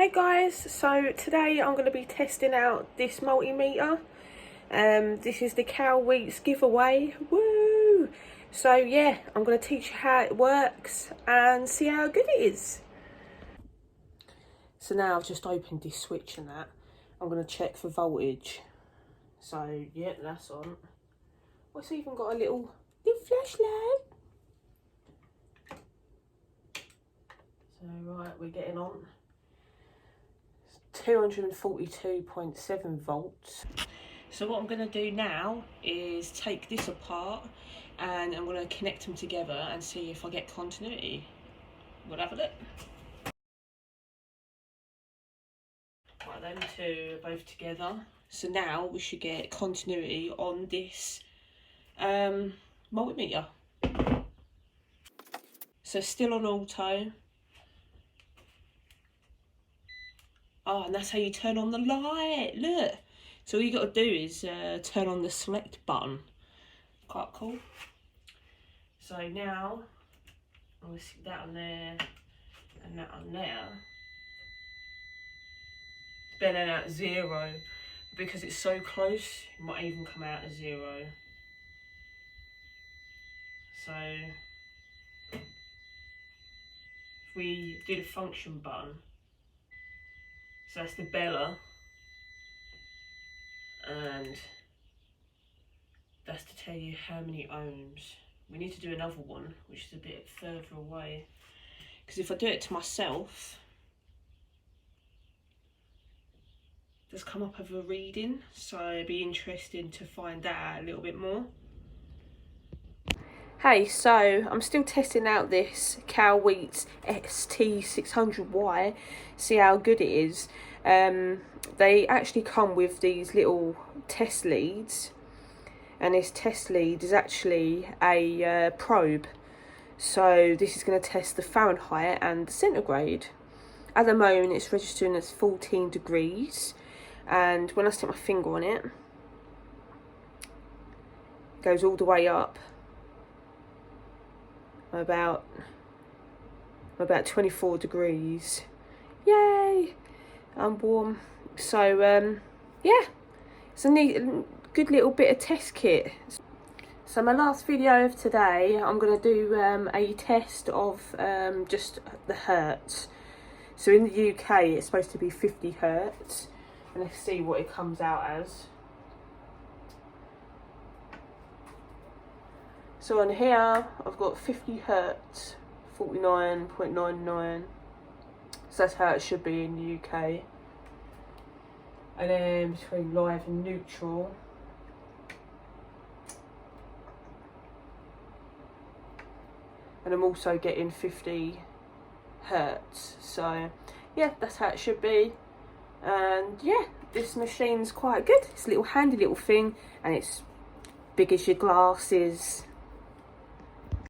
Hey guys, so today I'm going to be testing out this multimeter. This is the Kaiweets giveaway. Woo! So yeah, I'm going to teach you how it works and see how good it is. So now I've just opened this switch and that. I'm going to check for voltage. So yeah, that's on. It's even got a little flashlight. So right, we're getting on. 242.7 volts. So what I'm going to do now is take this apart and I'm going to connect them together and see if I get continuity. We'll have a look. Right, them two are both together. So now we should get continuity on this multimeter. So still on auto. Oh, and that's how you turn on the light, look. So all you got to do is turn on the select button. Quite cool. So now, I'm going to stick that on there and that on there. It's burning out 0. Because it's so close, it might even come out as 0. So, if we do the function button, so that's the bella, and that's to tell you how many ohms. We need to do another one, which is a bit further away. Because if I do it to myself, it does come up with a reading, so it'd be interesting to find that out a little bit more. Hey, so I'm still testing out this Kaiweets ST600Y, see how good it is. They actually come with these little test leads, and this test lead is actually a probe. So this is going to test the Fahrenheit and the centigrade. At the moment it's registering as 14 degrees, and when I stick my finger on it, it goes all the way up. About 24 degrees. Yay! I'm warm. So yeah, it's a neat, good little bit of test kit. So my last video of today, I'm going to do a test of just the hertz. So in the UK it's supposed to be 50 hertz, and let's see what it comes out as. So on here I've got 50 hertz, 49.99. So that's how it should be in the UK. And then between live and neutral, and I'm also getting 50 hertz. So yeah, that's how it should be. And yeah, this machine's quite good. It's a little handy little thing, and it's big as your glasses.